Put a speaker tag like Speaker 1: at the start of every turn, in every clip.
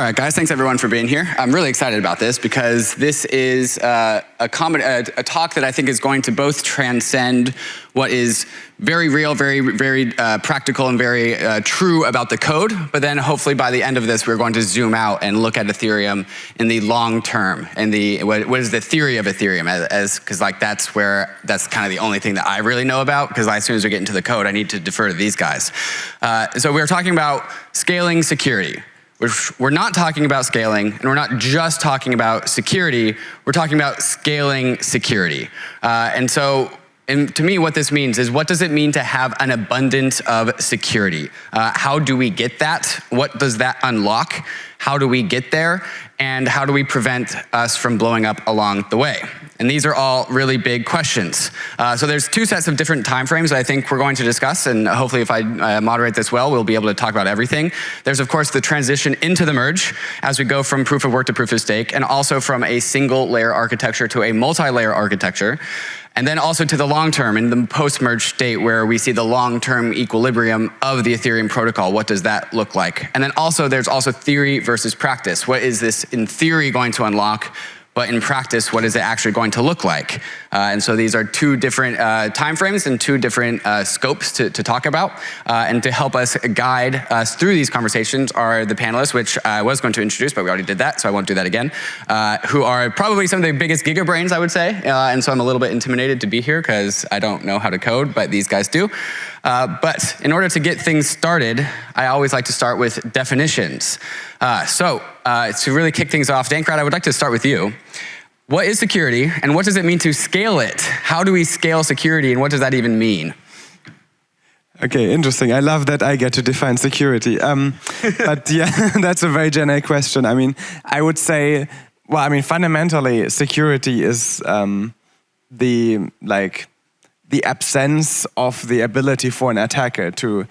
Speaker 1: right, guys, thanks everyone for being here. I'm really excited about this because this is a talk that I think is going to both transcend what is very real, very practical and very true about the code, but then hopefully by the end of this, we're going to zoom out and look at Ethereum in the long term, and what is the theory of Ethereum, because like that's kind of the only thing that I really know about, because as soon as we get into the code, I need to defer to these guys. So we're talking about scaling security. We're not talking about scaling, and we're not just talking about security, we're talking about scaling security. And to me, what this means is, what does it mean to have an abundance of security? How do we get that? What does that unlock? How do we get there? And how do we prevent us from blowing up along the way? And these are all really big questions. So there's two sets of different timeframes I think we're going to discuss, and hopefully if I moderate this well, we'll be able to talk about everything. There's of course the transition into the merge as we go from proof of work to proof of stake, and also from a single layer architecture to a multi-layer architecture. And then also to the long term, in the post-merge state where we see the long-term equilibrium of the Ethereum protocol. What does that look like? And then also, there's also theory versus practice. What is this in theory going to unlock? But in practice, what is it actually going to look like? And so these are two different timeframes and two different scopes to talk about. And to help us guide us through these conversations are the panelists, which I was going to introduce, but we already did that, so I won't do that again, who are probably some of the biggest giga brains, I would say. And so I'm a little bit intimidated to be here because I don't know how to code, but these guys do. But in order to get things started, I always like to start with definitions. So to really kick things off, Dankrad, I would like to start with you. What is security, and what does it mean to scale it? How do we scale security, and what does that even mean?
Speaker 2: Okay, interesting. I love that I get to define security. But yeah, that's a very generic question. I mean, I would say, well, I mean, fundamentally, security is the absence of the ability for an attacker to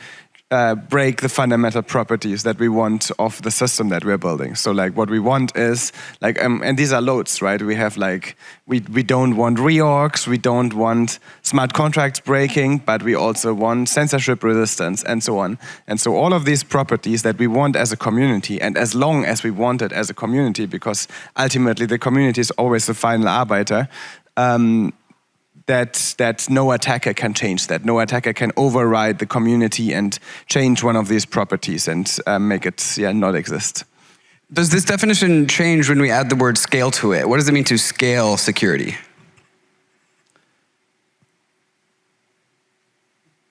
Speaker 2: break the fundamental properties that we want of the system that we're building. So like what we want is like, and these are loads, right? We have like, we don't want reorgs, we don't want smart contracts breaking, but we also want censorship resistance and so on. And so all of these properties that we want as a community, and as long as we want it as a community, because ultimately the community is always the final arbiter, that no attacker can change that. No attacker can override the community and change one of these properties and make it not exist.
Speaker 1: Does this definition change when we add the word scale to it? What does it mean to scale security?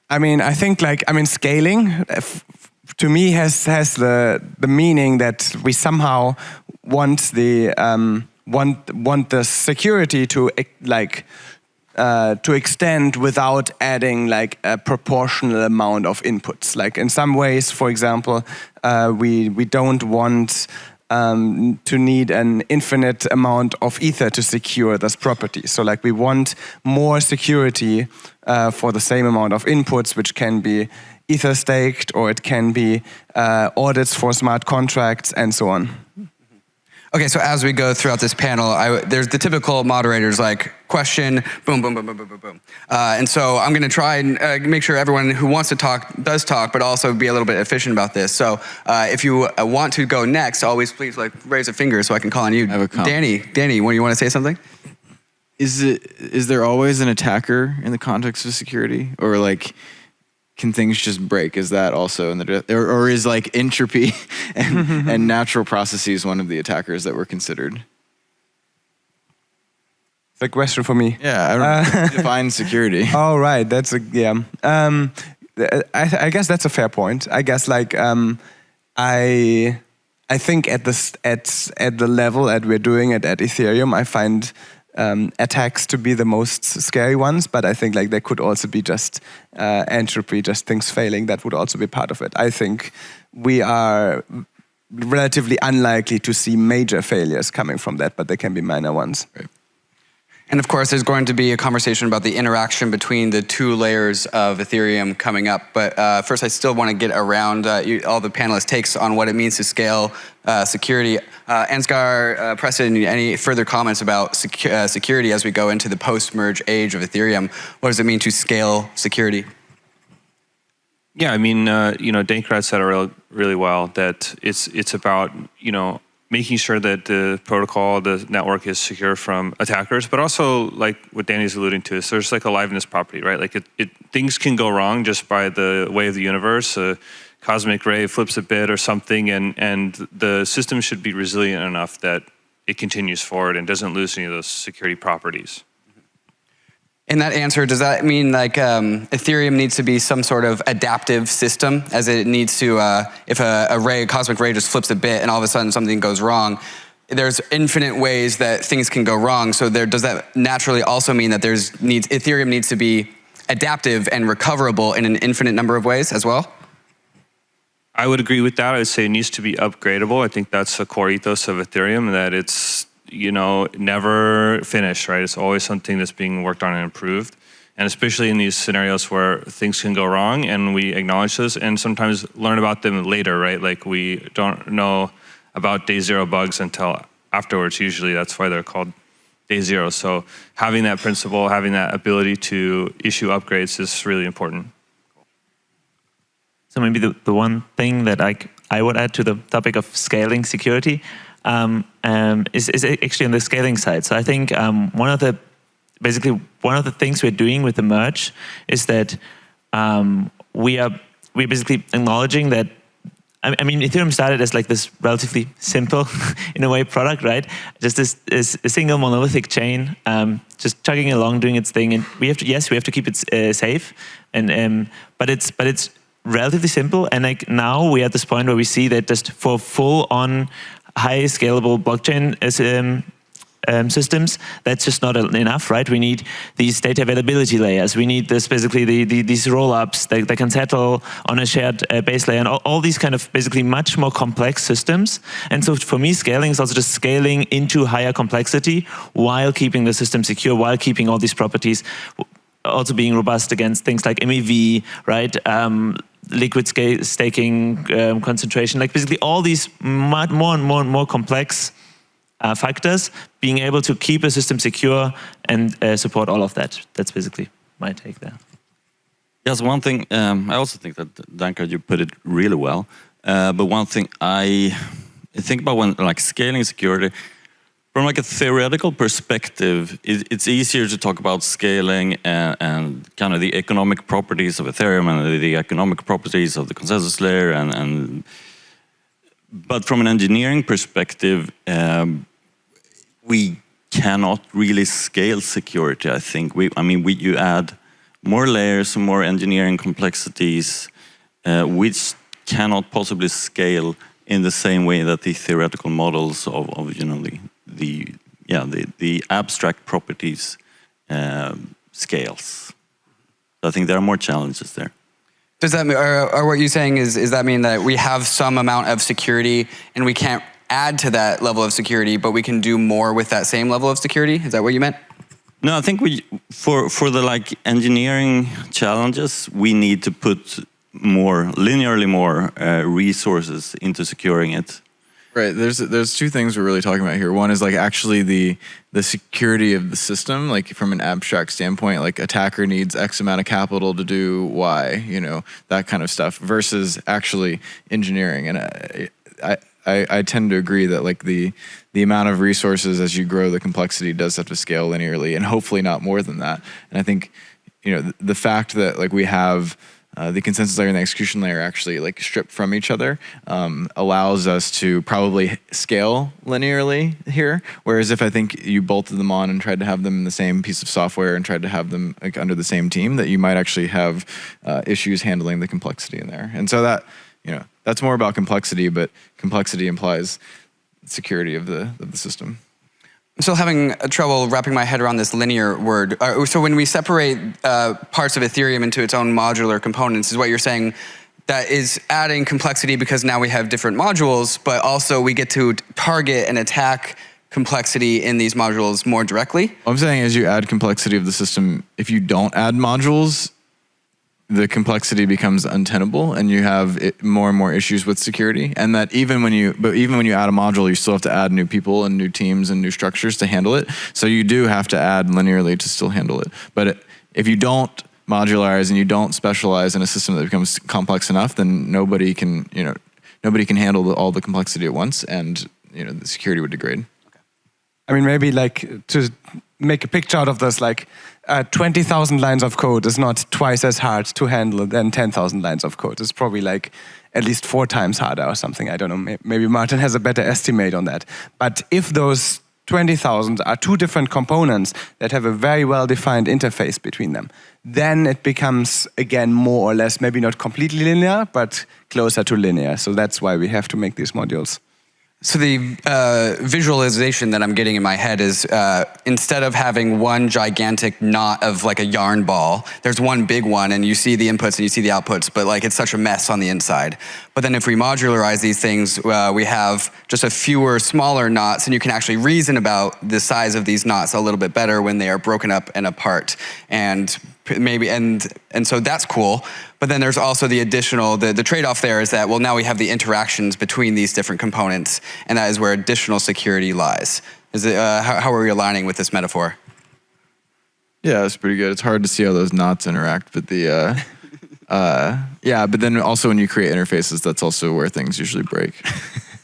Speaker 2: I mean, I think scaling to me has the meaning that we somehow want the security to extend without adding like a proportional amount of inputs. Like in some ways, for example, we don't want to need an infinite amount of ether to secure this property. So like we want more security for the same amount of inputs, which can be ether staked, or it can be audits for smart contracts and so on.
Speaker 1: Okay, so as we go throughout this panel, there's the typical moderators like question, boom, boom, boom, boom, boom, boom, boom. And so I'm gonna try and make sure everyone who wants to talk does talk, but also be a little bit efficient about this. So if you want to go next, always please like raise a finger so I can call on you. Danny, when you want to say something?
Speaker 3: Is there always an attacker in the context of security, or like, can things just break? Is that also in the, or is like entropy and natural processes one of the attackers that were considered?
Speaker 2: It's a question for me.
Speaker 3: Yeah, I don't know. Define security.
Speaker 2: Oh, right. That's I guess that's a fair point. I guess like I think at the level that we're doing it at Ethereum, I find attacks to be the most scary ones, but I think like there could also be just entropy, just things failing. That would also be part of it. I think we are relatively unlikely to see major failures coming from that, but there can be minor ones.
Speaker 1: Right. And of course, there's going to be a conversation about the interaction between the two layers of Ethereum coming up. But first, I still want to get around all the panelists' takes on what it means to scale security. Ansgar, Preston, any further comments about security as we go into the post-merge age of Ethereum? What does it mean to scale security?
Speaker 4: Yeah, I mean, Dankrad said it really well, that it's about, making sure that the protocol, the network is secure from attackers, but also like what Danny's alluding to is there's like a liveness property, right? Like things can go wrong just by the way of the universe. A cosmic ray flips a bit or something, and the system should be resilient enough that it continues forward and doesn't lose any of those security properties.
Speaker 1: In that answer, does that mean like Ethereum needs to be some sort of adaptive system, as it needs to, if a cosmic ray just flips a bit and all of a sudden something goes wrong, there's infinite ways that things can go wrong. So does that naturally also mean that Ethereum needs to be adaptive and recoverable in an infinite number of ways as well?
Speaker 4: I would agree with that. I would say it needs to be upgradable. I think that's the core ethos of Ethereum, that it's never finished, right? It's always something that's being worked on and improved. And especially in these scenarios where things can go wrong, and we acknowledge this and sometimes learn about them later, right? Like we don't know about day zero bugs until afterwards. Usually that's why they're called day zero. So having that principle, having that ability to issue upgrades is really important.
Speaker 5: So maybe the one thing that I would add to the topic of scaling security is actually on the scaling side. So I think one of the things we're doing with the merge is that we're basically acknowledging that, I mean, Ethereum started as like this relatively simple, in a way, product, right? Just this a single monolithic chain, just chugging along, doing its thing, and we have to keep it safe, and but it's relatively simple. And like now we're at this point where we see that just for full-on high scalable blockchain systems, that's just not enough, right? We need these data availability layers. We need this basically these roll-ups that can settle on a shared base layer, and all these kind of basically much more complex systems. And so for me, scaling is also just scaling into higher complexity while keeping the system secure, while keeping all these properties also being robust against things like MEV, right? Liquid staking, concentration, like basically all these more and more complex factors, being able to keep a system secure and support all of that. That's basically my take there.
Speaker 6: Yes, one thing, I also think that, Dankrad, you put it really well. But one thing I think about when like scaling security, from like a theoretical perspective, it's easier to talk about scaling and kind of the economic properties of Ethereum and the economic properties of the consensus layer. But from an engineering perspective, we cannot really scale security. I think you add more layers, more engineering complexities, which cannot possibly scale in the same way that the theoretical models of the abstract properties scales. So I think there are more challenges there.
Speaker 1: Does that mean, or what you're saying is that mean that we have some amount of security and we can't add to that level of security, but we can do more with that same level of security? Is that what you meant?
Speaker 6: No, I think for the like engineering challenges, we need to put linearly more resources into securing it.
Speaker 3: Right. There's two things we're really talking about here. One is like actually the security of the system, like from an abstract standpoint, like attacker needs X amount of capital to do Y, that kind of stuff, versus actually engineering. And I tend to agree that like the amount of resources as you grow the complexity does have to scale linearly, and hopefully not more than that. And I think the fact that like we have the consensus layer and the execution layer actually like stripped from each other allows us to probably scale linearly here. Whereas if I think you bolted them on and tried to have them in the same piece of software and tried to have them like under the same team, that you might actually have issues handling the complexity in there. And so that that's more about complexity, but complexity implies security of the system.
Speaker 1: I'm still having trouble wrapping my head around this linear word. So when we separate parts of Ethereum into its own modular components, is what you're saying that is adding complexity because now we have different modules, but also we get to target and attack complexity in these modules more directly?
Speaker 3: What I'm saying is you add complexity of the system. If you don't add modules, the complexity becomes untenable, and you have more and more issues with security. And that even when you add a module, you still have to add new people and new teams and new structures to handle it. So you do have to add linearly to still handle it. But if you don't modularize and you don't specialize in a system that becomes complex enough, then nobody can handle all the complexity at once, and the security would degrade.
Speaker 2: I mean, maybe like to make a picture out of this, like 20,000 lines of code is not twice as hard to handle than 10,000 lines of code. It's probably like at least 4 times harder or something. I don't know. Maybe Martin has a better estimate on that. But if those 20,000 are 2 different components that have a very well-defined interface between them, then it becomes, again, more or less, maybe not completely linear, but closer to linear. So that's why we have to make these modules.
Speaker 1: So the visualization that I'm getting in my head is instead of having one gigantic knot of like a yarn ball, there's one big one, and you see the inputs and you see the outputs, but like it's such a mess on the inside. But then if we modularize these things, we have just a fewer smaller knots, and you can actually reason about the size of these knots a little bit better when they are broken up and apart. And maybe and so that's cool. But then there's also the additional, the trade-off there is that, well, now we have the interactions between these different components, and that is where additional security lies. Is it, how are we aligning with this metaphor?
Speaker 3: Yeah, it's pretty good. It's hard to see how those knots interact, but but then also when you create interfaces, that's also where things usually break.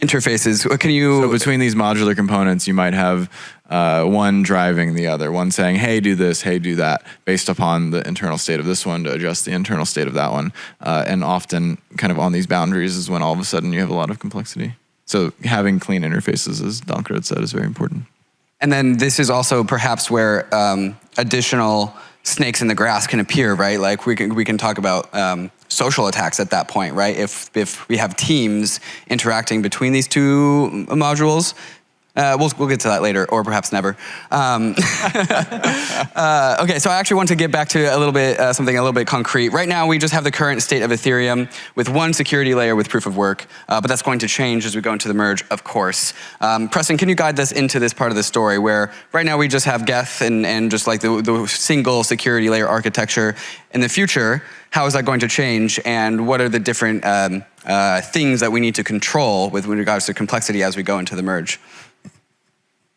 Speaker 1: Interfaces, what can you...
Speaker 3: So between these modular components, you might have one driving the other, one saying, hey, do this, hey, do that, based upon the internal state of this one to adjust the internal state of that one. And often kind of on these boundaries is when all of a sudden you have a lot of complexity. So having clean interfaces, as Dankrad said, is very important.
Speaker 1: And then this is also perhaps where additional snakes in the grass can appear, right? Like we can talk about social attacks at that point, right? If we have teams interacting between these 2 modules, we'll get to that later, or perhaps never. Okay, so I actually want to get back to a little bit something a little bit concrete. Right now, we just have the current state of Ethereum with one security layer with proof of work, but that's going to change as we go into the merge, of course. Preston, can you guide us into this part of the story where right now we just have Geth and just like the single security layer architecture. In the future, how is that going to change, and what are the different things that we need to control with regards to complexity as we go into the merge?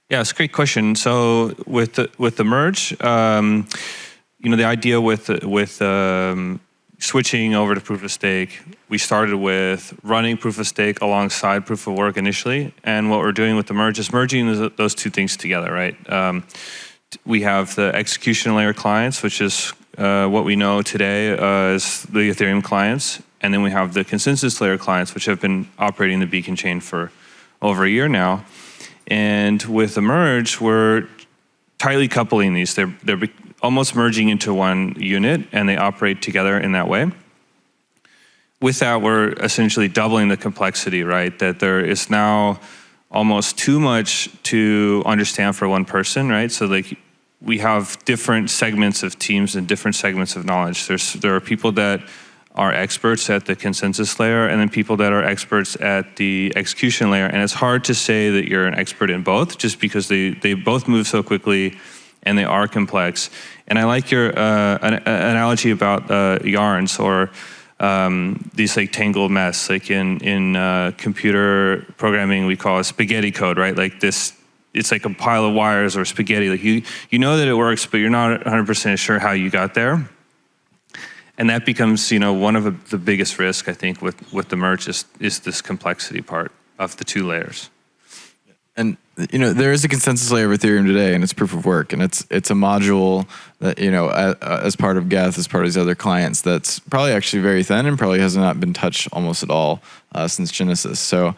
Speaker 4: Yeah, it's a great question. So with the merge, the idea with switching over to proof of stake, we started with running proof of stake alongside proof of work initially, and what we're doing with the merge is merging those 2 things together, right? We have the execution layer clients, which is what we know today as the Ethereum clients, and then we have the consensus layer clients, which have been operating the beacon chain for over a year now. And with the merge, we're tightly coupling these. They're almost merging into one unit, and they operate together in that way. With that, we're essentially doubling the complexity, right? That there is now almost too much to understand for one person, right? So like we have different segments of teams and different segments of knowledge. There are people that are experts at the consensus layer, and then people that are experts at the execution layer. And it's hard to say that you're an expert in both, just because they both move so quickly and they are complex. And I like your analogy about yarns or these like tangled mess. Like in computer programming, we call it spaghetti code, right? Like this, it's like a pile of wires or spaghetti. Like you know that it works, but you're not 100% sure how you got there. And that becomes, one of the biggest risks, I think, with the merge is this complexity part of the 2 layers.
Speaker 3: And there is a consensus layer of Ethereum today, and it's proof of work, and it's a module that as part of Geth, as part of these other clients, that's probably actually very thin and probably has not been touched almost at all since Genesis. So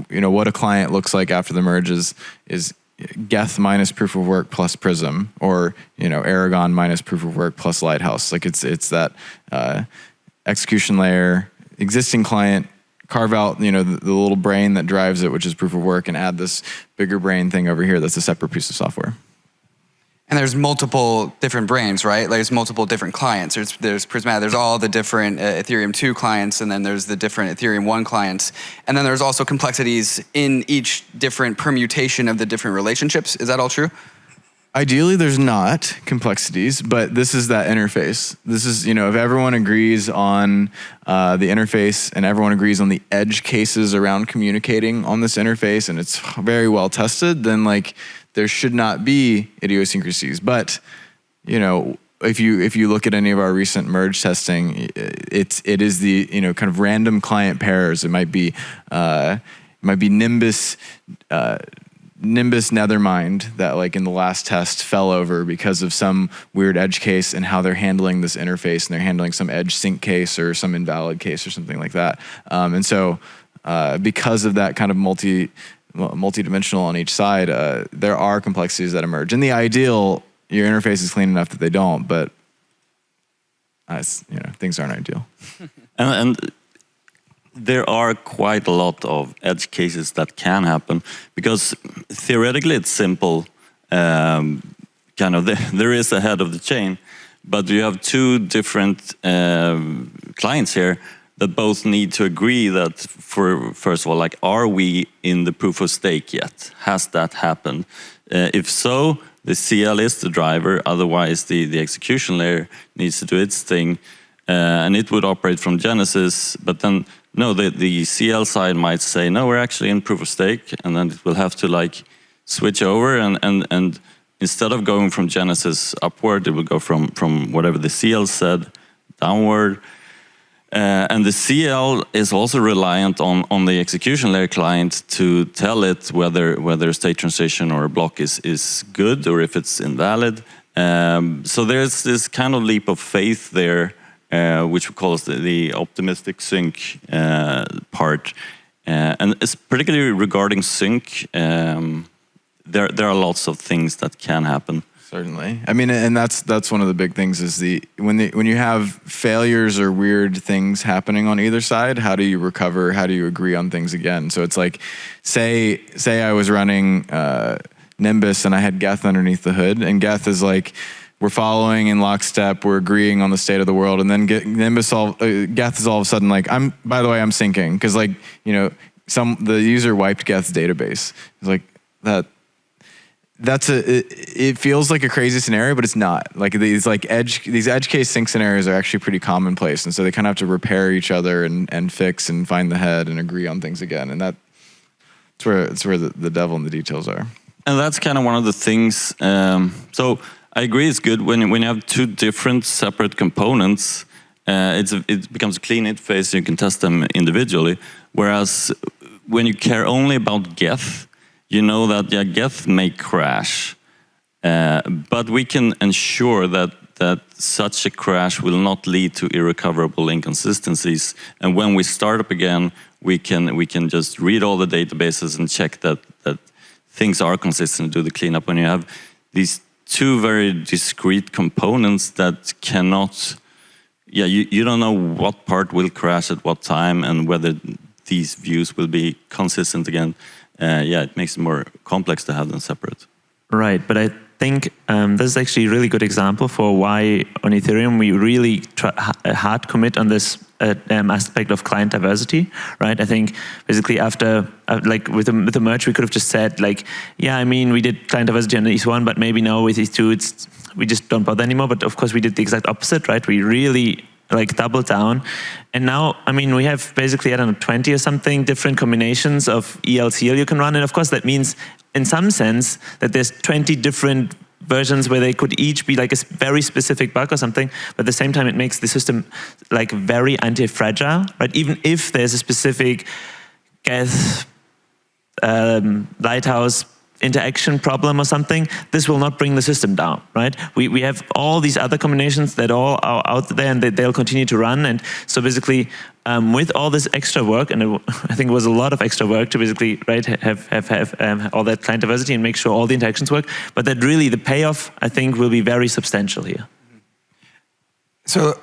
Speaker 3: what a client looks like after the merge is Geth minus proof of work plus Prism, or Aragon minus proof of work plus Lighthouse. Like it's that execution layer, existing client, carve out the little brain that drives it, which is proof of work, and add this bigger brain thing over here that's a separate piece of software.
Speaker 1: And there's multiple different brains, right? There's multiple different clients. There's Prismatic, there's all the different Ethereum 2 clients, and then there's the different Ethereum 1 clients. And then there's also complexities in each different permutation of the different relationships. Is that all true?
Speaker 3: Ideally, there's not complexities, but this is that interface. This is, if everyone agrees on the interface and everyone agrees on the edge cases around communicating on this interface, and it's very well tested, then there should not be idiosyncrasies. But, if you look at any of our recent merge testing, it is the kind of random client pairs. It might be Nimbus Nethermind that like in the last test fell over because of some weird edge case and how they're handling this interface, and they're handling some edge sync case or some invalid case or something like that. And so because of that kind of multi-dimensional on each side, there are complexities that emerge. In the ideal, your interface is clean enough that they don't, but things aren't ideal.
Speaker 6: And there are quite a lot of edge cases that can happen, because theoretically it's simple. There is a head of the chain, but you have two different clients here that both need to agree that, first of all, like, are we in the proof of stake yet? Has that happened? If so, the CL is the driver. Otherwise, the execution layer needs to do its thing, and it would operate from Genesis. But then, no, the CL side might say, no, we're actually in proof of stake, and then it will have to like switch over, and instead of going from Genesis upward, it will go from whatever the CL said downward. And the CL is also reliant on the execution layer client to tell it whether a state transition or a block is good or if it's invalid. So there's this kind of leap of faith there, which we call the optimistic sync part. And it's particularly regarding sync, there are lots of things that can happen.
Speaker 3: Certainly. I mean, and that's one of the big things is when you have failures or weird things happening on either side, how do you recover? How do you agree on things again? So it's like, say I was running Nimbus and I had Geth underneath the hood, and Geth is like, we're following in lockstep, we're agreeing on the state of the world, and then Geth is all of a sudden like, by the way, I'm syncing, because like, the user wiped Geth's database. It's like that. It feels like a crazy scenario, but it's not. Like these edge case sync scenarios are actually pretty commonplace, and so they kind of have to repair each other and fix and find the head and agree on things again, and that's where the devil in the details are.
Speaker 6: And that's kind of one of the things. So I agree, it's good when you have two different separate components. It becomes a clean interface. You can test them individually. Whereas when you care only about Geth, you know that Geth may crash, but we can ensure that such a crash will not lead to irrecoverable inconsistencies. And when we start up again, we can just read all the databases and check that things are consistent, do the cleanup. When you have these two very discrete components that cannot, you don't know what part will crash at what time and whether these views will be consistent again. It makes it more complex to have them separate.
Speaker 5: Right, but I think this is actually a really good example for why on Ethereum we really hard commit on this aspect of client diversity, right? I think basically after, like with the merge, we could have just said like, we did client diversity on ETH1, but maybe now with ETH2, we just don't bother anymore. But of course we did the exact opposite, right? We really like double down. And now, we have basically, 20 or something different combinations of ELCL you can run. And of course, that means in some sense that there's 20 different versions where they could each be like a very specific bug or something. But at the same time, it makes the system like very anti-fragile, right? Even if there's a specific Geth Lighthouse interaction problem or something, this will not bring the system down, right? We have all these other combinations that all are out there, and they'll continue to run. And so basically, with all this extra work, and I think it was a lot of extra work to basically have all that client diversity and make sure all the interactions work, but that really the payoff, I think, will be very substantial here.
Speaker 1: So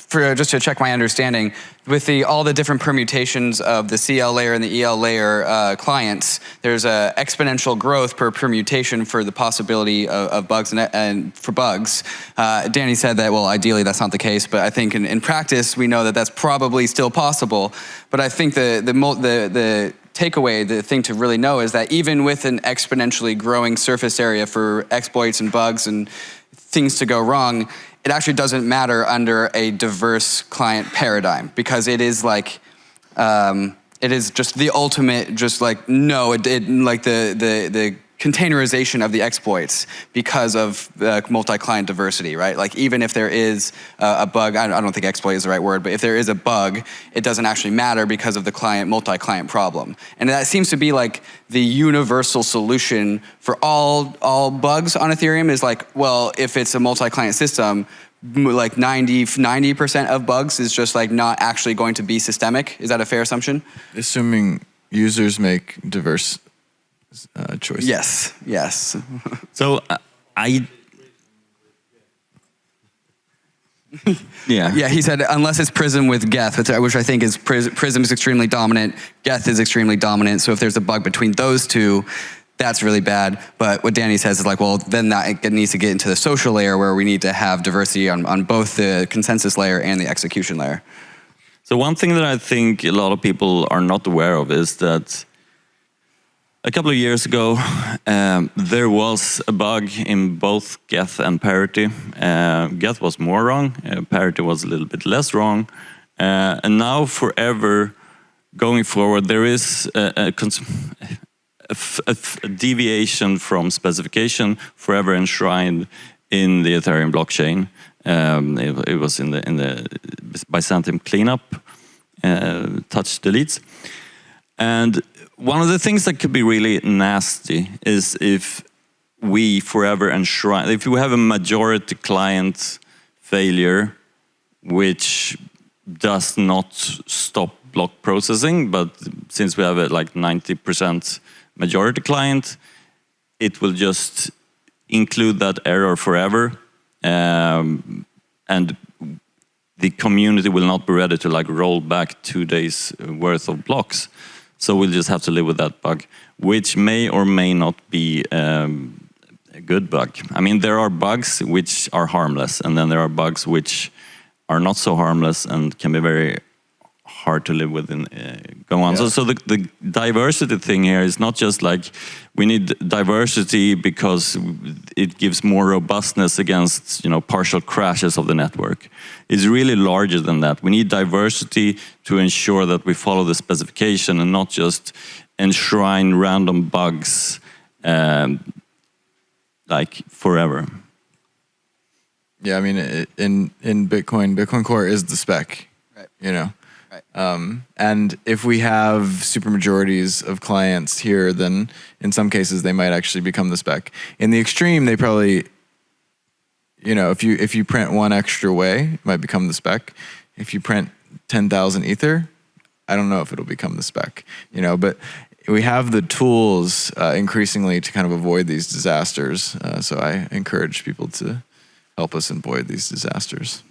Speaker 1: just to check my understanding, with all the different permutations of the CL layer and the EL layer clients, there's a exponential growth per permutation for the possibility of bugs and for bugs. Danny said that, well, ideally that's not the case, but I think in practice we know that that's probably still possible. But I think the takeaway, the thing to really know is that even with an exponentially growing surface area for exploits and bugs and things to go wrong, it actually doesn't matter under a diverse client paradigm, because it is like, it is just the ultimate, just like, no, like the containerization of the exploits because of the multi-client diversity, right? Like even if there is a bug, I don't think exploit is the right word, but if there is a bug, it doesn't actually matter because of the multi-client problem. And that seems to be like the universal solution for all bugs on Ethereum is like, well, if it's a multi-client system, like 90% of bugs is just like not actually going to be systemic. Is that a fair assumption?
Speaker 3: Assuming users make diverse choices.
Speaker 1: Yes, yes.
Speaker 6: So
Speaker 1: Yeah, he said unless it's Prism with Geth, which I think is Prism is extremely dominant, Geth is extremely dominant. So if there's a bug between those two, that's really bad. But what Danny says is like, well, then that it needs to get into the social layer where we need to have diversity on both the consensus layer and the execution layer.
Speaker 6: So one thing that I think a lot of people are not aware of is that a couple of years ago, there was a bug in both Geth and Parity. Geth was more wrong, Parity was a little bit less wrong. And now forever, going forward, there is a deviation from specification forever enshrined in the Ethereum blockchain. It was in the Byzantium cleanup, touch deletes. And one of the things that could be really nasty is if we forever enshrine, if we have a majority client failure which does not stop block processing, but since we have a like 90% majority client, it will just include that error forever, and the community will not be ready to like roll back 2 days worth of blocks. So we'll just have to live with that bug, which may or may not be a good bug. I mean, there are bugs which are harmless, and then there are bugs which are not so harmless and can be very hard to live with and go on. Yeah. So the diversity thing here is not just like we need diversity because it gives more robustness against, you know, partial crashes of the network. It's really larger than that. We need diversity to ensure that we follow the specification and not just enshrine random bugs like forever.
Speaker 3: Yeah, I mean, in Bitcoin Core is the spec,
Speaker 1: right?
Speaker 3: You know. And if we have supermajorities of clients here, then in some cases they might actually become the spec. In the extreme, they probably, you know, if you print one extra way, it might become the spec. If you print 10,000 Ether, I don't know if it'll become the spec, you know, but we have the tools increasingly to kind of avoid these disasters. So I encourage people to help us avoid these disasters.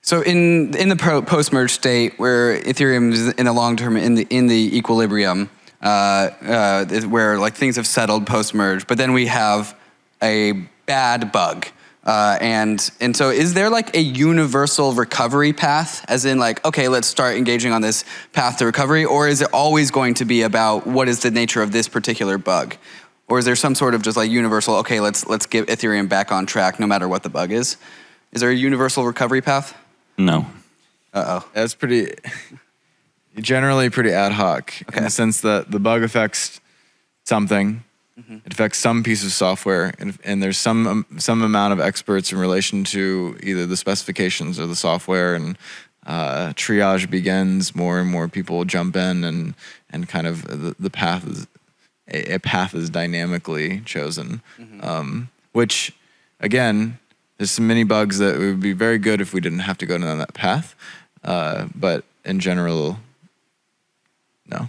Speaker 1: So in the post-merge state, where Ethereum is in the long term in the equilibrium, where like things have settled post-merge, but then we have a bad bug, and so is there like a universal recovery path, as in like, okay, let's start engaging on this path to recovery, or is it always going to be about what is the nature of this particular bug, or is there some sort of just like universal, okay, let's get Ethereum back on track no matter what the bug is? Is there a universal recovery path?
Speaker 6: No.
Speaker 1: Uh-oh.
Speaker 3: That's generally pretty ad hoc, in the sense that the bug affects something, it affects some piece of software, and there's some amount of experts in relation to either the specifications or the software, and triage begins, more and more people jump in, and kind of the path is, a path is dynamically chosen, which, again, there's some many bugs that would be very good if we didn't have to go down that path, but in general, no.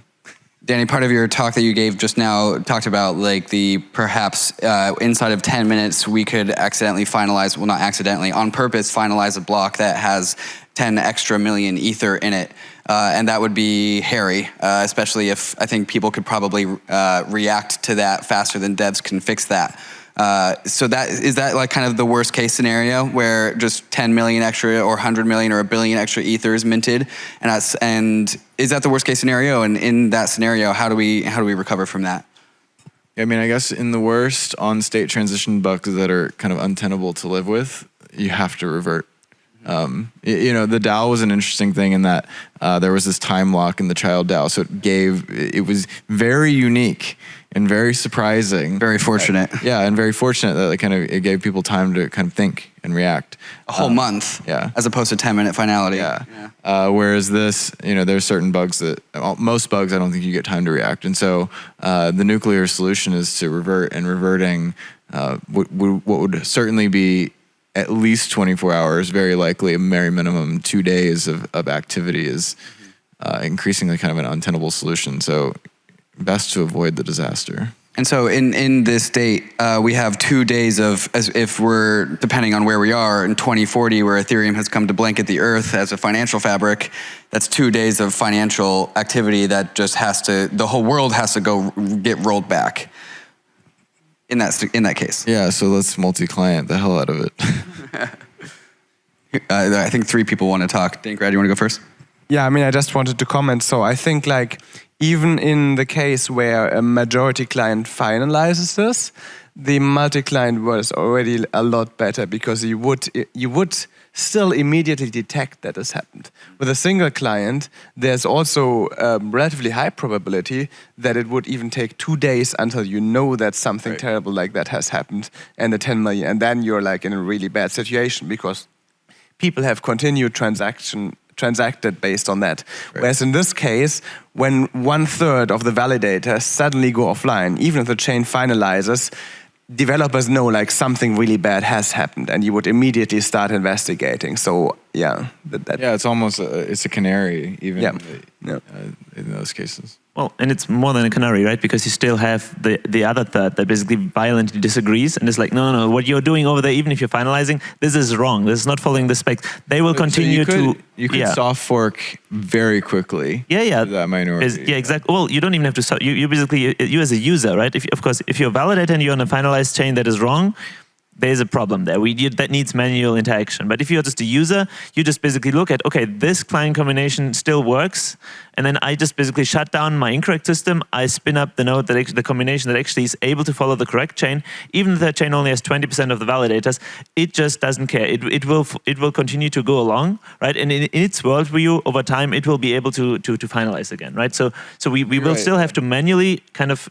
Speaker 1: Danny, part of your talk that you gave just now talked about like the perhaps inside of 10 minutes we could accidentally finalize, well not accidentally, on purpose finalize a block that has 10 extra million Ether in it. And that would be hairy, especially if I think people could probably react to that faster than devs can fix that. So is that like kind of the worst case scenario where just 10 million extra or 100 million or a billion extra Ether is minted, and is that the worst case scenario? And in that scenario, how do we recover from that?
Speaker 3: I mean, I guess in the worst on state transition bugs that are kind of untenable to live with, you have to revert. The DAO was an interesting thing in that there was this time lock in the child DAO, so it was very unique and very surprising.
Speaker 1: Very fortunate.
Speaker 3: And very fortunate that it gave people time to kind of think and react.
Speaker 1: A whole month.
Speaker 3: Yeah.
Speaker 1: As opposed to 10-minute finality.
Speaker 3: Yeah. Whereas this, there's certain bugs most bugs I don't think you get time to react. And so the nuclear solution is to revert, and reverting what would certainly be at least 24 hours, very likely a very minimum 2 days of activity is increasingly kind of an untenable solution. So best to avoid the disaster.
Speaker 1: And so in this state, we have 2 days of, as if we're, depending on where we are, in 2040, where Ethereum has come to blanket the earth as a financial fabric, that's 2 days of financial activity that just the whole world has to go get rolled back in that case.
Speaker 3: Yeah, so let's multi-client the hell out of it.
Speaker 1: I think 3 people want to talk. Dankrad, you want to go first?
Speaker 2: Yeah, I just wanted to comment. So I think even in the case where a majority client finalizes this, the multi-client was already a lot better, because you would still immediately detect that this happened. With a single client, there's also a relatively high probability that it would even take 2 days until you know that something terrible like that has happened, and the 10 million, and then you're in a really bad situation, because people have continued transacted based on that. Right. Whereas in this case, when 1/3 of the validators suddenly go offline, even if the chain finalizes, developers know something really bad has happened, and you would immediately start investigating. So
Speaker 3: it's almost it's a canary even in those cases.
Speaker 5: Well, and it's more than a canary, right? Because you still have the other third that basically violently disagrees and is like, no, what you're doing over there, even if you're finalizing, this is wrong. This is not following the specs. They will continue to...
Speaker 3: You could soft fork very quickly.
Speaker 5: Yeah.
Speaker 3: That minority.
Speaker 5: Exactly. Well, you don't even have to... You basically, you as a user, right? Of course, if you're a validator and you're on a finalized chain that is wrong, there's a problem there. That needs manual interaction. But if you're just a user, you just basically look at, okay, this client combination still works, and then I just basically shut down my incorrect system. I spin up the node the combination that actually is able to follow the correct chain. Even if that chain only has 20% of the validators, it just doesn't care. It will continue to go along, right? And in its worldview, over time, it will be able to finalize again, right? So we will still have to manually kind of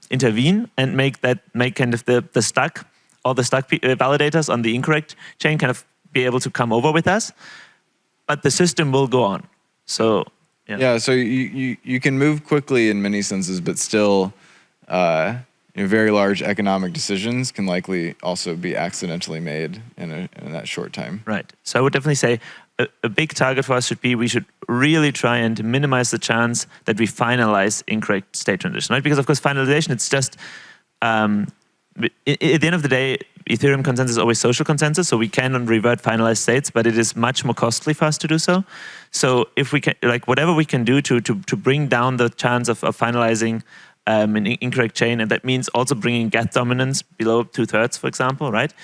Speaker 5: intervene and make kind of the stuck validators on the incorrect chain kind of be able to come over with us, but the system will go on. So
Speaker 3: so you can move quickly in many senses, but still very large economic decisions can likely also be accidentally made in that short time.
Speaker 5: Right. So I would definitely say a big target for us should be, we should really try and minimize the chance that we finalize incorrect state transition, right? Because of course finalization, it's just at the end of the day, Ethereum consensus is always social consensus, so we can revert finalized states, but it is much more costly for us to do so. So if we can, whatever we can do to bring down the chance of finalizing an incorrect chain, and that means also bringing geth dominance below 2/3, for example, right?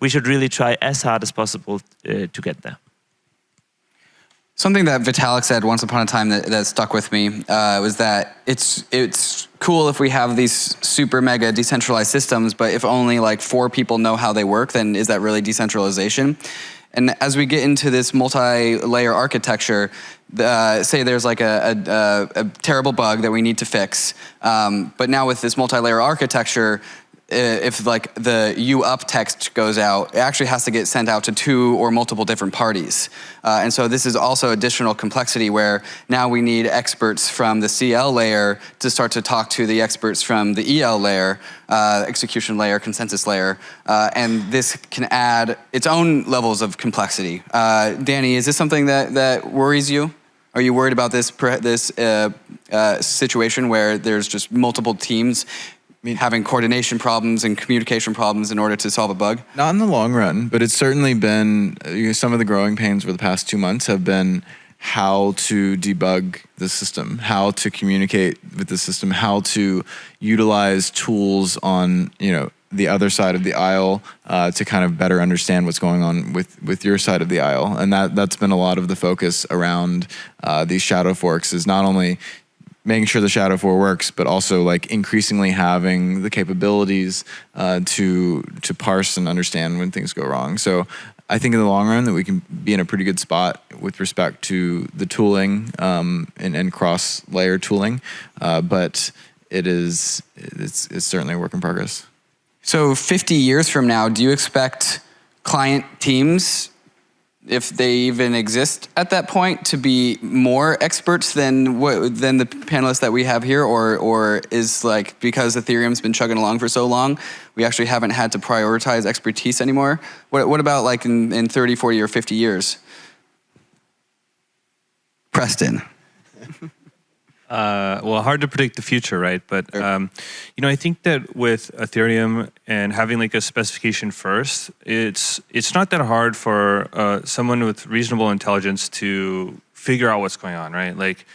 Speaker 5: We should really try as hard as possible to get there.
Speaker 1: Something that Vitalik said once upon a time that stuck with me was that it's cool if we have these super mega decentralized systems, but if only 4 people know how they work, then is that really decentralization? And as we get into this multi-layer architecture, say there's a terrible bug that we need to fix, but now with this multi-layer architecture, if the up text goes out, it actually has to get sent out to 2 or multiple different parties. And so this is also additional complexity where now we need experts from the CL layer to start to talk to the experts from the EL layer, execution layer, consensus layer. And this can add its own levels of complexity. Danny, is this something that worries you? Are you worried about this situation where there's just multiple teams having coordination problems and communication problems in order to solve a bug?
Speaker 3: Not in the long run, but it's certainly been, some of the growing pains over the past 2 months have been how to debug the system, how to communicate with the system, how to utilize tools on, the other side of the aisle to kind of better understand what's going on with your side of the aisle. And that's been a lot of the focus around these shadow forks, is not only making sure the shadow fork works, but also increasingly having the capabilities to parse and understand when things go wrong. So I think in the long run that we can be in a pretty good spot with respect to the tooling and cross-layer tooling, but it's certainly a work in progress.
Speaker 1: So 50 years from now, do you expect client teams, if they even exist at that point, to be more experts than the panelists that we have here, or is like because Ethereum's been chugging along for so long, we actually haven't had to prioritize expertise anymore? What about like in 30, 40, or 50 years? Preston.
Speaker 4: Well, hard to predict the future, right? But I think that with Ethereum and having like a specification first, it's not that hard for someone with reasonable intelligence to figure out what's going on, right? Like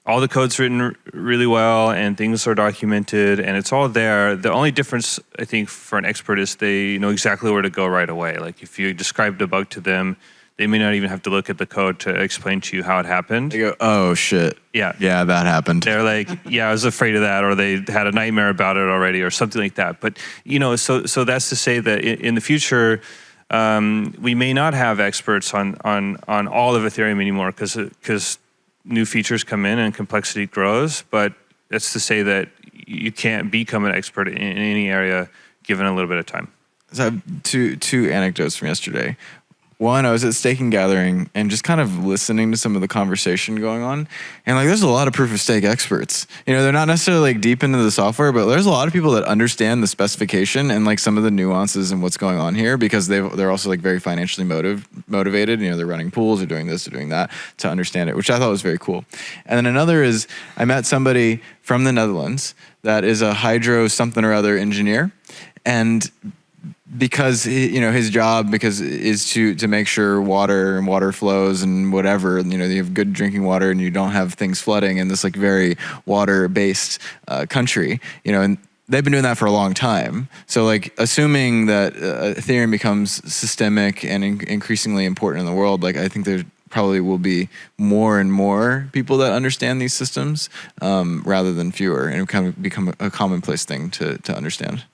Speaker 4: all the code's written really well and things are documented and it's all there. The only difference, I think, for an expert is they know exactly where to go right away. Like if you described a bug to them, they may not even have to look at the code to explain to you how it happened.
Speaker 3: They go, oh shit.
Speaker 4: Yeah,
Speaker 3: that happened.
Speaker 4: They're like, yeah, I was afraid of that, or they had a nightmare about it already, or something like that. But so that's to say that in the future, we may not have experts on all of Ethereum anymore because new features come in and complexity grows. But that's to say that you can't become an expert in any area given a little bit of time.
Speaker 3: So I have two anecdotes from yesterday. One, I was at Stake and Gathering and just kind of listening to some of the conversation going on. And like, there's a lot of proof of stake experts. They're not necessarily like deep into the software, but there's a lot of people that understand the specification and like some of the nuances and what's going on here because they're also like very financially motivated. They're running pools or doing this or doing that to understand it, which I thought was very cool. And then another is I met somebody from the Netherlands that is a hydro something or other engineer. And because his job is to make sure water and water flows and whatever, you have good drinking water and you don't have things flooding in this like very water-based country, and they've been doing that for a long time. So like assuming that Ethereum becomes systemic and increasingly important in the world, like I think there probably will be more and more people that understand these systems rather than fewer, and it kind of become a commonplace thing to understand.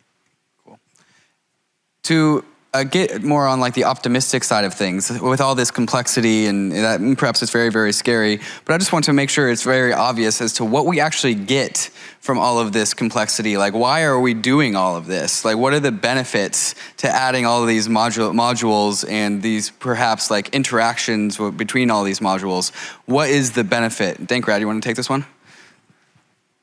Speaker 1: To get more on like the optimistic side of things, with all this complexity, and that perhaps it's very, very scary, but I just want to make sure it's very obvious as to what we actually get from all of this complexity. Like, why are we doing all of this? Like, what are the benefits to adding all of these modules and these perhaps like interactions between all these modules? What is the benefit? Dankrad, you want to take this one?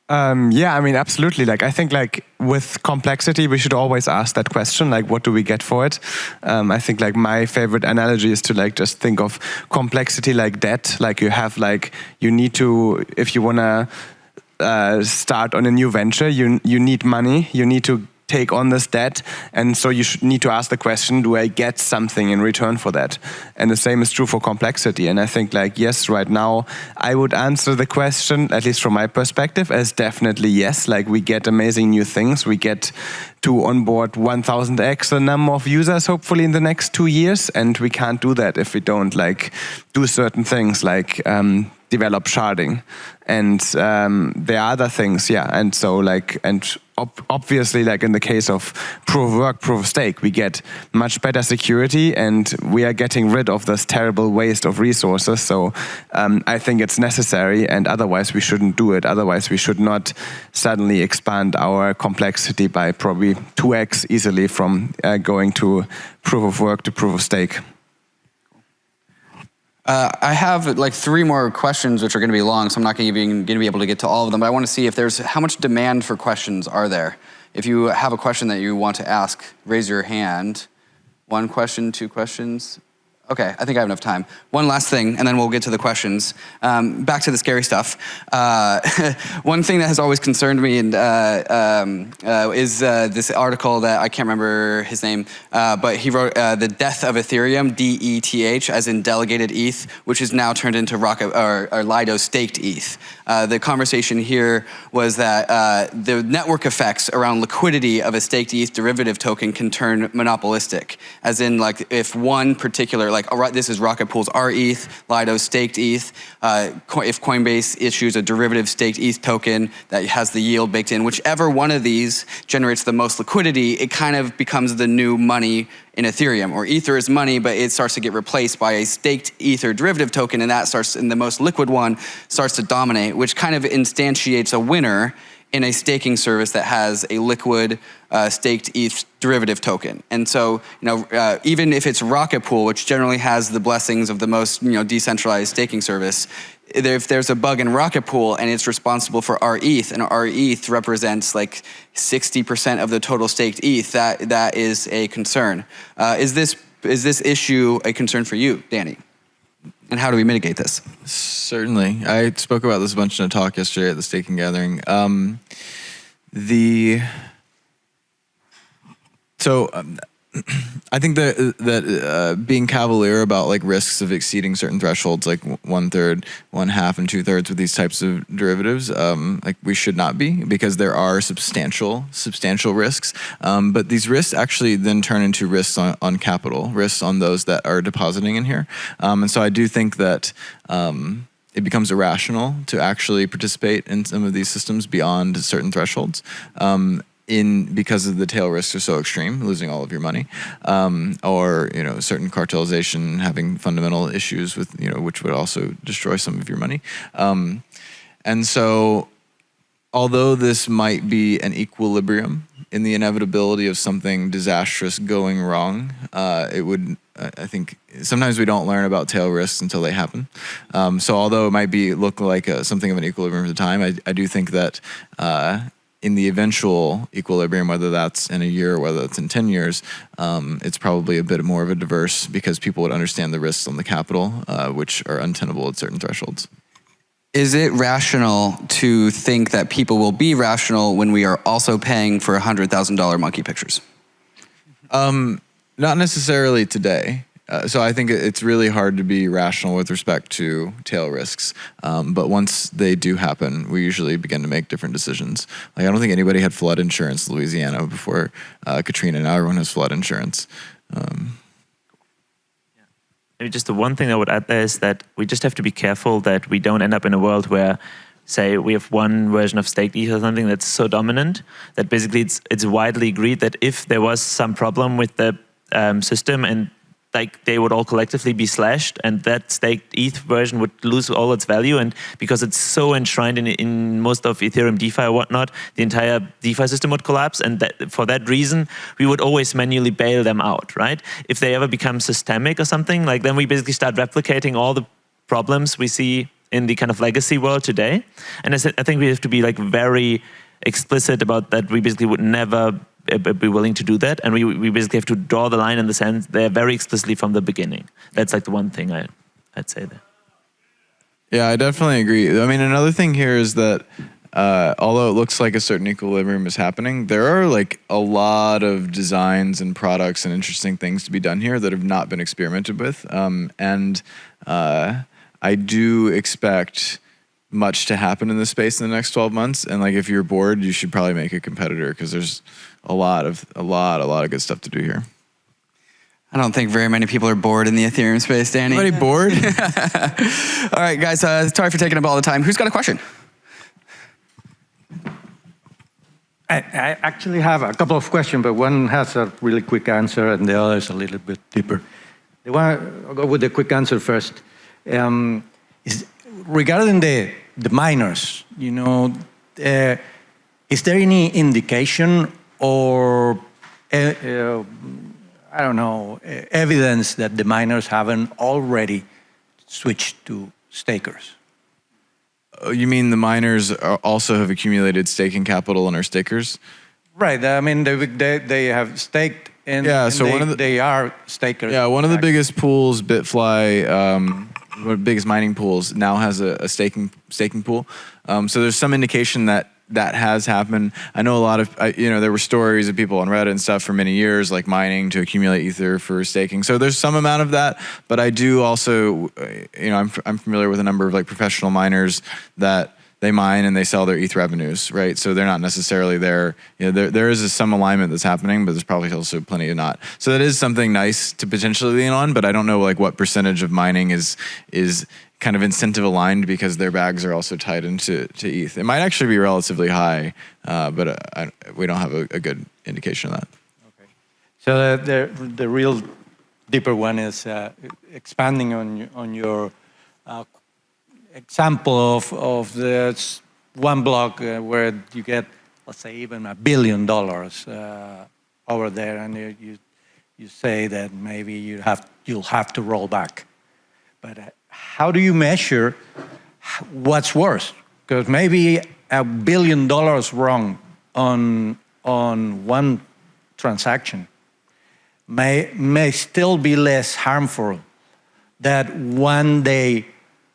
Speaker 2: Yeah, I mean, absolutely. Like, I think like with complexity, we should always ask that question, like, what do we get for it? I think like my favorite analogy is to like just think of complexity like debt. Like you need to, if you want to start on a new venture, you need money, you need to take on this debt, and so you need to ask the question, do I get something in return for that? And the same is true for complexity. And I think like, yes, right now I would answer the question, at least from my perspective, as definitely yes. Like, we get amazing new things. We get to onboard 1,000x the number of users hopefully in the next 2 years, and we can't do that if we don't like do certain things like develop sharding, and there are other things, yeah. And so like, obviously, like in the case of proof of work, proof of stake, we get much better security, and we are getting rid of this terrible waste of resources. So I think it's necessary, and otherwise we shouldn't do it. Otherwise we should not suddenly expand our complexity by probably 2x easily from going to proof of work to proof of stake.
Speaker 1: I have like 3 more questions, which are going to be long, so I'm not going to be able to get to all of them. But I want to see if there's, how much demand for questions are there? If you have a question that you want to ask, raise your hand. 1 question, 2 questions. Okay, I think I have enough time. One last thing, and then we'll get to the questions. Back to the scary stuff. One thing that has always concerned me is this article that I can't remember his name, but he wrote The Death of Ethereum, DETH, as in delegated ETH, which is now turned into Lido staked ETH. The conversation here was that the network effects around liquidity of a staked ETH derivative token can turn monopolistic, as in like if one particular, like this is Rocket Pool's RETH, Lido's staked ETH. If Coinbase issues a derivative staked ETH token that has the yield baked in, whichever one of these generates the most liquidity, it kind of becomes the new money in Ethereum. Or Ether is money, but it starts to get replaced by a staked Ether derivative token, and that starts, and the most liquid one starts to dominate, which kind of instantiates a winner in a staking service that has a liquid staked ETH derivative token. And so, even if it's Rocket Pool, which generally has the blessings of the most, decentralized staking service, if there's a bug in Rocket Pool and it's responsible for RETH, and RETH represents like 60% of the total staked ETH, that is a concern. Is this issue a concern for you, Danny? And how do we mitigate this?
Speaker 3: Certainly. I spoke about this a bunch in a talk yesterday at the staking gathering. I think that being cavalier about like risks of exceeding certain thresholds, like 1/3, 1/2, and 2/3 with these types of derivatives, like we should not be, because there are substantial risks. But these risks actually then turn into risks on capital, risks on those that are depositing in here. And so I do think that it becomes irrational to actually participate in some of these systems beyond certain thresholds. Because of the tail risks are so extreme, losing all of your money, or certain cartelization, having fundamental issues with which would also destroy some of your money. And so, although this might be an equilibrium in the inevitability of something disastrous going wrong, it would. I think sometimes we don't learn about tail risks until they happen. So although it might look like something of an equilibrium at the time, I do think that. In the eventual equilibrium, whether that's in a year or whether it's in 10 years, it's probably a bit more of a diverse, because people would understand the risks on the capital, which are untenable at certain thresholds.
Speaker 1: Is it rational to think that people will be rational when we are also paying for $100,000 monkey pictures?
Speaker 3: Not necessarily today. So I think it's really hard to be rational with respect to tail risks. But once they do happen, we usually begin to make different decisions. Like I don't think anybody had flood insurance in Louisiana before Katrina. Now everyone has flood insurance.
Speaker 5: Maybe just the one thing I would add there is that we just have to be careful that we don't end up in a world where, say, we have one version of staked ETH or something that's so dominant that basically it's widely agreed that if there was some problem with the system and like they would all collectively be slashed, and that staked ETH version would lose all its value. And because it's so enshrined in most of Ethereum DeFi or whatnot, the entire DeFi system would collapse. And for that reason, we would always manually bail them out, right? If they ever become systemic or something, like then we basically start replicating all the problems we see in the kind of legacy world today. And I think we have to be like very explicit about that. We basically would never be willing to do that, and we basically have to draw the line in the sense they're very explicitly from the beginning. That's like the one thing I'd say there.
Speaker 3: Yeah, I definitely agree. I mean, another thing here is that although it looks like a certain equilibrium is happening, there are like a lot of designs and products and interesting things to be done here that have not been experimented with, and I do expect much to happen in this space in the next 12 months. And like, if you're bored, you should probably make a competitor, because there's a lot of good stuff to do here.
Speaker 1: I don't think very many people are bored in the Ethereum space, Danny.
Speaker 3: Anybody bored?
Speaker 1: All right, guys, sorry for taking up all the time. Who's got a question?
Speaker 7: I actually have a couple of questions, but one has a really quick answer and the other is a little bit deeper. I'll go with the quick answer first. Regarding the miners, is there any indication or evidence that the miners haven't already switched to stakers?
Speaker 3: You mean the miners also have accumulated staking capital and are stakers?
Speaker 7: Right. I mean, they have staked, and,
Speaker 3: yeah, so
Speaker 7: they are stakers.
Speaker 3: Yeah, one of the biggest pools, Bitfly, one of the biggest mining pools, now has a staking pool. So there's some indication that has happened. I know a lot of, there were stories of people on Reddit and stuff for many years, like mining to accumulate Ether for staking. So there's some amount of that, but I do also, I'm familiar with a number of like professional miners that they mine and they sell their ETH revenues, right? So they're not necessarily there. You know, there is some alignment that's happening, but there's probably also plenty of not. So that is something nice to potentially lean on, but I don't know like what percentage of mining is kind of incentive aligned because their bags are also tied into ETH. It might actually be relatively high, but we don't have a good indication of that.
Speaker 7: Okay. So the real deeper one is expanding on your example of this one block where you get, let's say, even $1 billion over there, and you say that maybe you'll have to roll back. But how do you measure what's worse? Because maybe $1 billion wrong on one transaction may still be less harmful than 1 day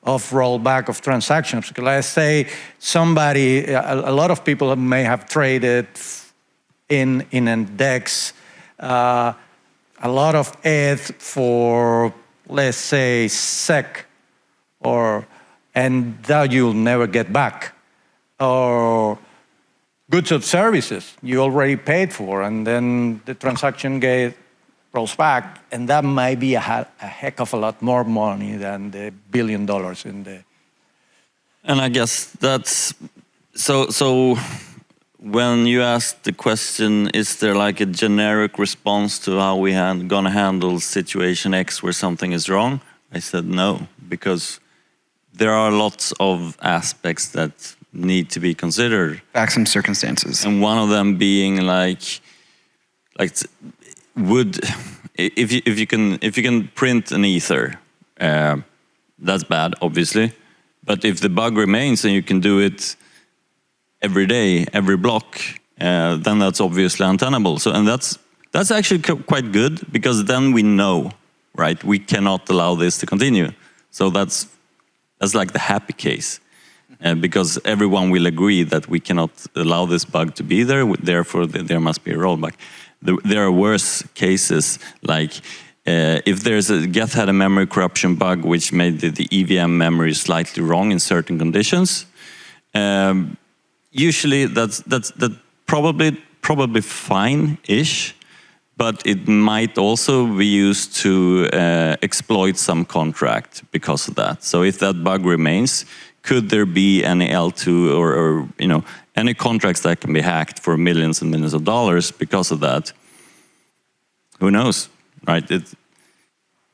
Speaker 7: of rollback of transactions. Because let's say a lot of people may have traded in an DEX a lot of ETH for, let's say, SEC, and that you'll never get back. Or goods or services you already paid for, and then the transaction rolls back, and that might be a heck of a lot more money than the $1 billion in the...
Speaker 6: And I guess that's... So when you ask the question, is there like a generic response to how we are going to handle situation X where something is wrong? I said no, because there are lots of aspects that need to be considered.
Speaker 1: Facts and circumstances.
Speaker 6: And one of them being like if you can print an ether, that's bad, obviously. But if the bug remains and you can do it every day, every block, then that's obviously untenable. So, and that's actually quite good, because then we know, right? We cannot allow this to continue. So that's like the happy case, because everyone will agree that we cannot allow this bug to be there. Therefore, there must be a rollback. There are worse cases, like if there's Geth had a memory corruption bug which made the EVM memory slightly wrong in certain conditions. Usually that's probably fine-ish, but it might also be used to exploit some contract because of that. So if that bug remains, could there be any L2 or any contracts that can be hacked for millions and millions of dollars because of that? Who knows, right?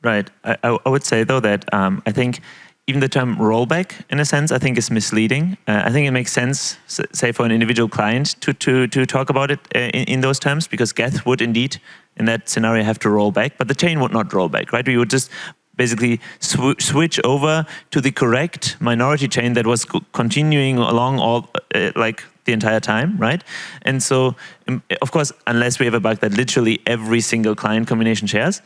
Speaker 5: Right. I would say, though, that I think even the term rollback, in a sense, I think is misleading. I think it makes sense, say, for an individual client to talk about it in those terms, because Geth would indeed, in that scenario, have to roll back, but the chain would not roll back, right? We would just basically switch over to the correct minority chain that was continuing along all like the entire time, right? And so, of course, unless we have a bug that literally every single client combination shares.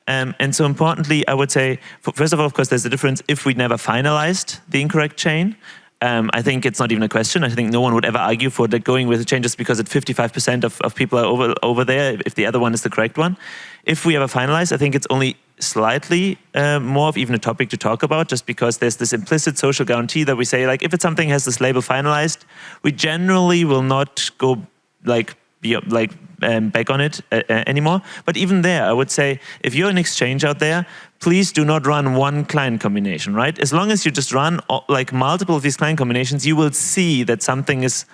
Speaker 5: And so importantly, I would say, first of all, of course, there's a difference if we never finalized the incorrect chain. I think it's not even a question. I think no one would ever argue for that going with a chain just because 55% of people are over there if the other one is the correct one. If we ever finalize, I think it's only slightly more of even a topic to talk about, just because there's this implicit social guarantee that we say, like, if it's something has this label finalized, we generally will not go back on it anymore. But even there, I would say, if you're an exchange out there, please do not run one client combination, right? As long as you just run like multiple of these client combinations, you will see that something is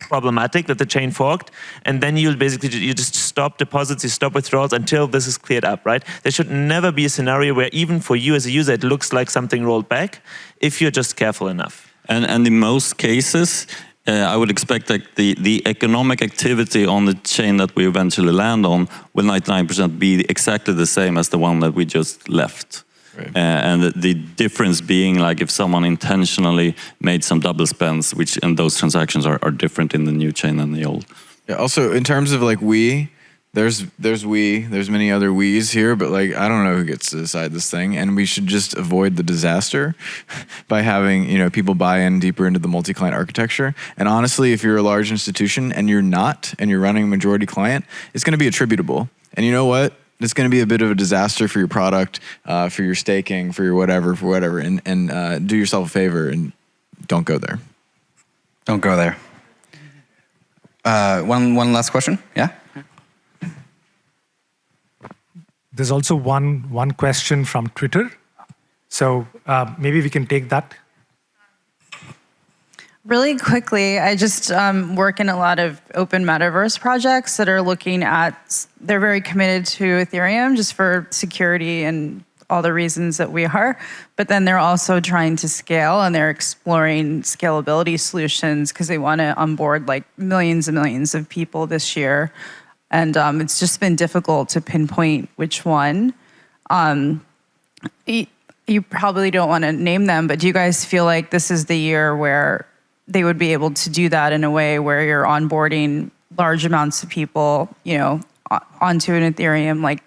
Speaker 5: problematic, that the chain forked, and then you just stop deposits, you stop withdrawals until this is cleared up, right? There should never be a scenario where even for you as a user, it looks like something rolled back, if you're just careful enough.
Speaker 6: And in most cases, I would expect that the economic activity on the chain that we eventually land on will 99% be exactly the same as the one that we just left. Right. And the difference being, like, if someone intentionally made some double spends, and those transactions are different in the new chain than the old.
Speaker 3: Yeah. Also, in terms of like there's many other we's here, but like I don't know who gets to decide this thing, and we should just avoid the disaster by having people buy in deeper into the multi-client architecture. And honestly, if you're a large institution and you're running majority client, it's going to be attributable. And you know what? It's going to be a bit of a disaster for your product, for your staking, for your whatever, and do yourself a favor and don't go there.
Speaker 1: Don't go there. One last question. Yeah.
Speaker 8: There's also one question from Twitter. So maybe we can take that.
Speaker 9: Really quickly, I just work in a lot of open metaverse projects that are looking at, they're very committed to Ethereum just for security and all the reasons that we are, but then they're also trying to scale and they're exploring scalability solutions because they want to onboard like millions and millions of people this year. And it's just been difficult to pinpoint which one. You probably don't want to name them, but do you guys feel like this is the year where they would be able to do that in a way where you're onboarding large amounts of people, you know, onto an Ethereum like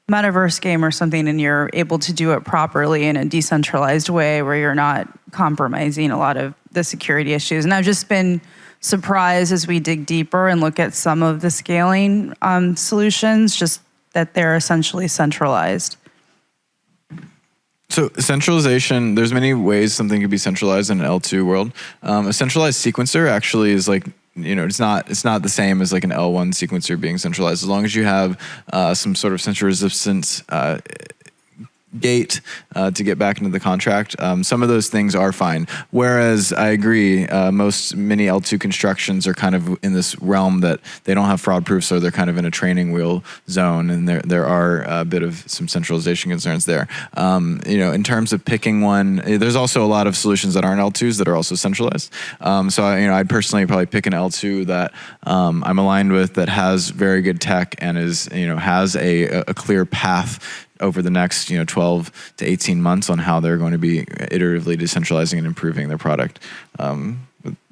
Speaker 9: metaverse game or something, and you're able to do it properly in a decentralized way where you're not compromising a lot of the security issues? And I've just been surprised as we dig deeper and look at some of the scaling solutions, just that they're essentially centralized.
Speaker 3: So centralization, there's many ways something could be centralized in an L2 world. A centralized sequencer actually is like, you know, it's not the same as like an L1 sequencer being centralized. As long as you have some sort of central resistance gate to get back into the contract, some of those things are fine. Whereas I agree, many L2 constructions are kind of in this realm that they don't have fraud proof, so they're kind of in a training wheel zone, and there are a bit of some centralization concerns there. You know, in terms of picking one, there's also a lot of solutions that aren't L2s that are also centralized. So I'd personally probably pick an L2 that I'm aligned with, that has very good tech and is, you know, has a clear path over the next 12 to 18 months on how they're going to be iteratively decentralizing and improving their product.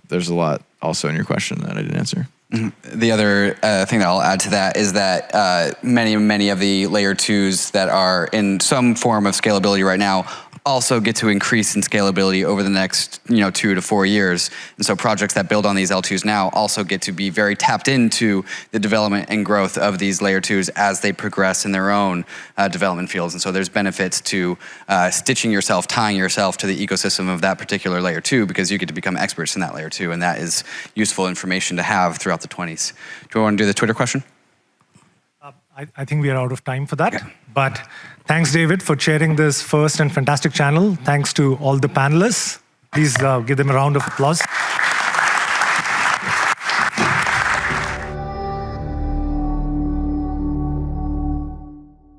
Speaker 3: There's a lot also in your question that I didn't answer.
Speaker 1: Mm-hmm. The other thing that I'll add to that is that many of the layer 2s that are in some form of scalability right now also get to increase in scalability over the next 2 to 4 years. And so projects that build on these L2s now also get to be very tapped into the development and growth of these layer 2s as they progress in their own development fields. And so there's benefits to stitching yourself, tying yourself to the ecosystem of that particular layer 2, because you get to become experts in that layer 2, and that is useful information to have throughout the 20s. Do you want to do the Twitter question?
Speaker 8: I think we are out of time for that. Okay. But thanks, David, for chairing this first and fantastic channel. Thanks to all the panelists. Please give them a round of applause.